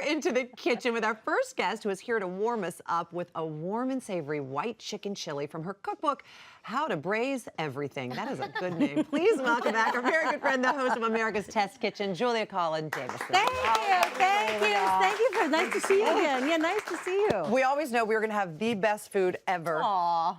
into the kitchen with our first guest, who is here to warm us up with a warm and savory white chicken chili from her cookbook, How to Braise Everything. That is a good name. Please welcome back our very good friend, the host of America's Test Kitchen, Julia Collin Davison. Thank you for nice to see you again. Yeah, nice to see you. We always know we were going to have the best food ever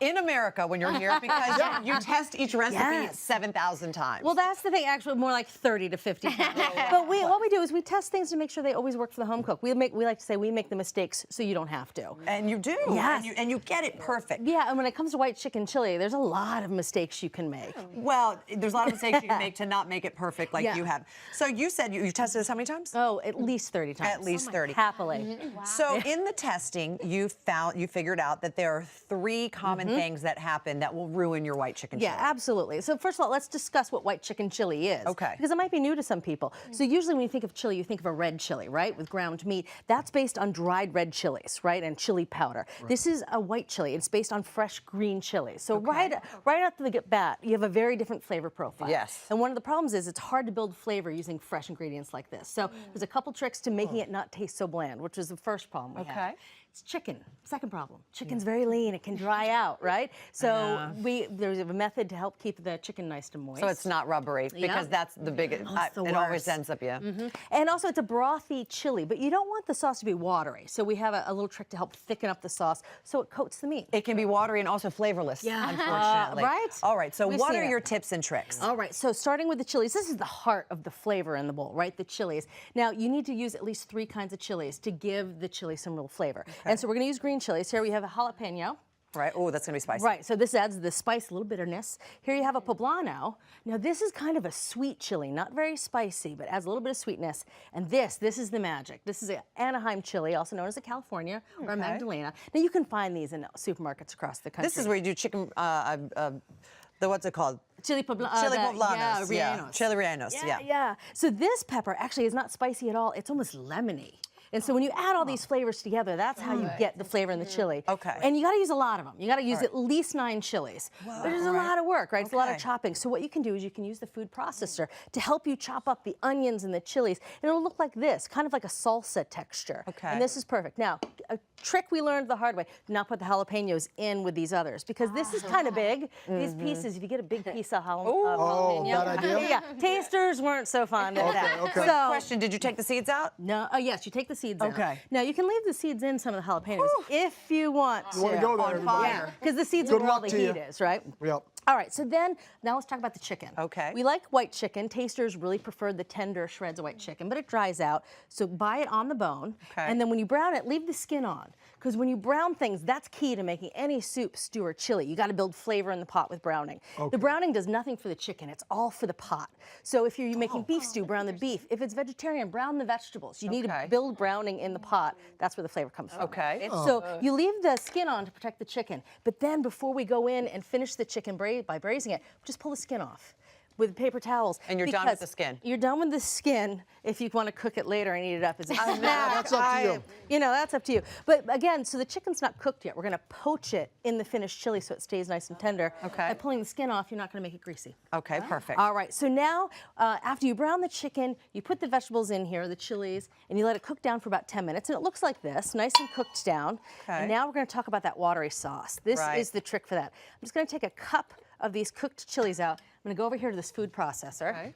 in America when you're here, because you test each recipe 7,000 times. Well, that's the thing. Actually, more like 30 to 50 times. But what we do is we test things to make sure they always work for the home cook. We like to say we make the mistakes so you don't have to. And you do. Yes. And you get it perfect. Yeah, and when it comes to white chicken chili, there's a lot of mistakes you can make. Well, there's a lot of mistakes you can make to not make it perfect like you have. So you said you tested this how many times? Oh, at least 30 times. At least 30. Happily. Wow. So in the testing, you figured out that there are 3 common things that happen that will ruin your white chicken chili. Yeah, absolutely. So first of all, let's discuss what white chicken chili is. Okay. Because it might be new to some people. So usually when you think of chili, you think of a red chili, right? With ground meat. That's based on dried red chilies, right? And chili powder. Right. This is a white chili. It's based on fresh green chilies. So right after the bat, you have a very different flavor profile. Yes. And one of the problems is it's hard to build flavor using fresh ingredients like this. So there's a couple tricks to making it not taste so bland, which is the first problem we have. It's chicken. Second problem. Chicken's very lean. It can dry out, right? So there's a method to help keep the chicken nice and moist. So it's not rubbery, because that's the biggest. It always ends up, And also, it's a brothy chili, but you don't want the sauce to be watery. So we have a little trick to help thicken up the sauce so it coats the meat. It can be watery and also flavorless, unfortunately. Right? All right, so what are seen your tips and tricks? All right, so starting with the chilies, this is the heart of the flavor in the bowl, right? The chilies. Now, you need to use at least 3 kinds of chilies to give the chili some real flavor. And so we're going to use green chilies. Here we have a jalapeno. Right. Oh, that's going to be spicy. Right. So this adds the spice, a little bitterness. Here you have a poblano. Now this is kind of a sweet chili, not very spicy, but adds a little bit of sweetness. And this is the magic. This is an Anaheim chili, also known as a California or a Magdalena. Now you can find these in supermarkets across the country. This is where you do chicken. What's it called? Chili poblanos. Chili poblanos. Rellenos. Chili rellenos. Yeah. So this pepper actually is not spicy at all. It's almost lemony. And so when you add all these flavors together, that's how you get the flavor in the chili. Okay. And you got to use a lot of them. You got to use at least 9 chilies. Wow. Which is a lot of work, right? It's a lot of chopping. So what you can do is you can use the food processor to help you chop up the onions and the chilies. And it'll look like this, kind of like a salsa texture. Okay. And this is perfect. Now, a trick we learned the hard way, do not put the jalapenos in with these others, because this is kind of big. These pieces, if you get a big piece of jalapeno. Bad idea? Yeah, tasters weren't so fond of that. Okay. So, Question, did you take the seeds out? no, oh yes, you take the seeds out. Okay. Now you can leave the seeds in some of the jalapenos if you want to. You want to go there, everybody. Yeah, because the seeds Good are where all luck the to you. heat is, right? Yep. All right, so then, now let's talk about the chicken. Okay. We like white chicken. Tasters really prefer the tender shreds of white chicken, but it dries out. So buy it on the bone. Okay. And then when you brown it, leave the skin on. Because when you brown things, that's key to making any soup, stew, or chili. You got to build flavor in the pot with browning. Okay. The browning does nothing for the chicken. It's all for the pot. So if you're making beef stew, brown the beef. If it's vegetarian, brown the vegetables. You need to build browning in the pot. That's where the flavor comes from. Okay. So you leave the skin on to protect the chicken. But then before we go in and finish the chicken by braising it, just pull the skin off with paper towels. And you're done with the skin. You're done with the skin if you want to cook it later and eat it up as a snack. That's up to you. You know, that's up to you. But again, so the chicken's not cooked yet. We're going to poach it in the finished chili so it stays nice and tender. Okay. By pulling the skin off, you're not going to make it greasy. Okay, perfect. All right, so now after you brown the chicken, you put the vegetables in here, the chilies, and you let it cook down for about 10 minutes. And it looks like this, nice and cooked down. Okay. And now we're going to talk about that watery sauce. This is the trick for that. I'm just going to take a cup of these cooked chilies out. I'm going to go over here to this food processor. Okay.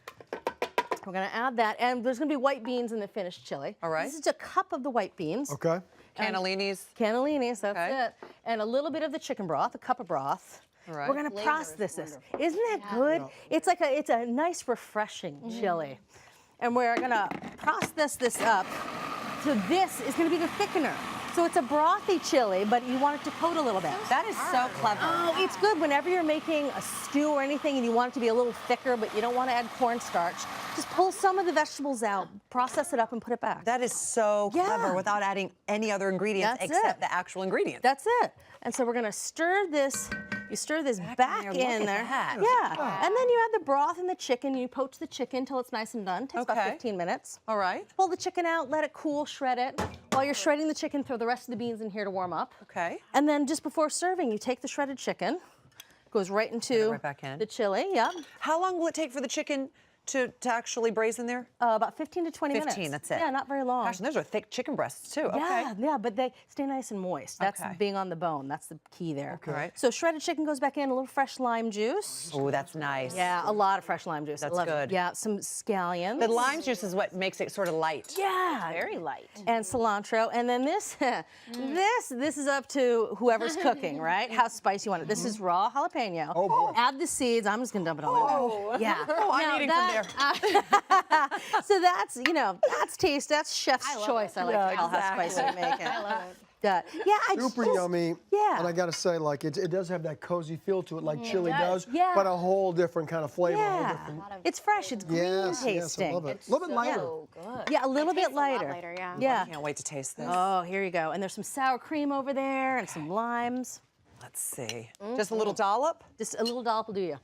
We're going to add that, and there's going to be white beans in the finished chili. All right. This is a cup of the white beans. Okay. Cannellinis. Cannellinis, that's it. And a little bit of the chicken broth, a cup of broth. All right. We're going to process this. Isn't it good? It's like it's a nice, refreshing chili. And we're going to process this up. So this is going to be the thickener. So it's a brothy chili, but you want it to coat a little bit. That is so clever. Oh, it's good whenever you're making a stew or anything and you want it to be a little thicker, but you don't want to add cornstarch. Just pull some of the vegetables out, process it up, and put it back. That is so clever without adding any other ingredients except the actual ingredients. That's it. And so we're going to stir this. You stir this back in there. Yeah. And then you add the broth and the chicken. You poach the chicken until it's nice and done. Takes about 15 minutes. All right. Pull the chicken out, let it cool, shred it. While you're shredding the chicken, throw the rest of the beans in here to warm up. Okay. And then just before serving, you take the shredded chicken, goes right into right back in. the chili. Yeah. How long will it take for the chicken to actually braise in there? About 15 to 20 minutes. 15, that's it. Yeah, not very long. Gosh, and those are thick chicken breasts too. Okay. Yeah, yeah, but they stay nice and moist. That's Okay. being on the bone. That's the key there. All right. So shredded chicken goes back in, a little fresh lime juice. Oh, that's nice. Yeah, a lot of fresh lime juice. I That's love good. It. Yeah, some scallions. The lime juice is what makes it sort of light. Yeah, Very light. and cilantro, and then this, this is up to whoever's cooking, right? How spicy you want it. This is raw jalapeno. Oh, boy. Add the seeds. I'm just gonna dump it all in there. Yeah. Oh, I'm Now eating from that- so that's that's taste. That's chef's choice. I like Yeah, to tell how spicy to make it. I love it. Yeah, I Super just, yummy. Yeah. And I gotta say, like, it does have that cozy feel to it, like chili does. Yeah. But a whole different kind of flavor. A whole Yeah, different. it's fresh. It's green Yes, tasting. yes, I love it. A little bit lighter. So good. Yeah, a little bit tastes a lot lighter. lighter, yeah. Yeah. I can't wait to taste this. Oh, here you go. And there's some sour cream over there and some limes. Let's see. Just a little dollop? Just a little dollop will do you.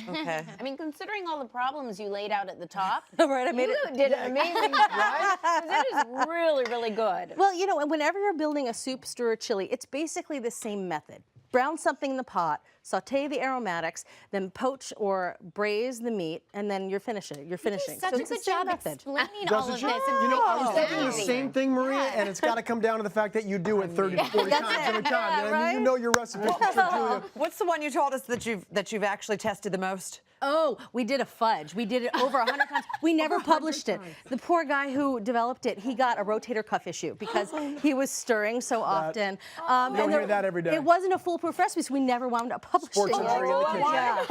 Okay. I mean, considering all the problems you laid out at the top, Right, I made you it. did an amazing job. It is really, really good. Well, and whenever you're building a soup, stew, or chili, it's basically the same method. Brown something in the pot, saute the aromatics, then poach or braise the meat, and then you're finishing. You're finishing. Such So a it's the good same job method. explaining all Doesn't of she? this. And You know, I was putting it thinking the down. same thing, Maria, Yeah. and it's got to come down to the fact that you do it 30 to 40 That's times it. every time. Yeah, I mean, right? you know your recipe, Julia. What's the one you told us that you've actually tested the most? Oh, we did a fudge. We did it over 100 times. We never published it. The poor guy who developed it, he got a rotator cuff issue because he was stirring so often. You don't hear that every day. It wasn't a foolproof recipe, so we never wound up publishing Sports it. injury in the kitchen. Yeah.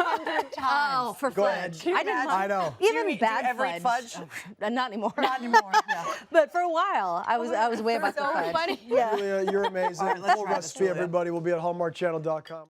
Oh, for Go fudge. ahead. I didn't I know. Even Do you bad ever eat fudge? Not anymore. Not anymore. Yeah. But for a while, I was way about the So fudge. funny. Yeah. Julia, you're amazing. All right, let's Full try this, recipe, Julia. everybody, will be at hallmarkchannel.com.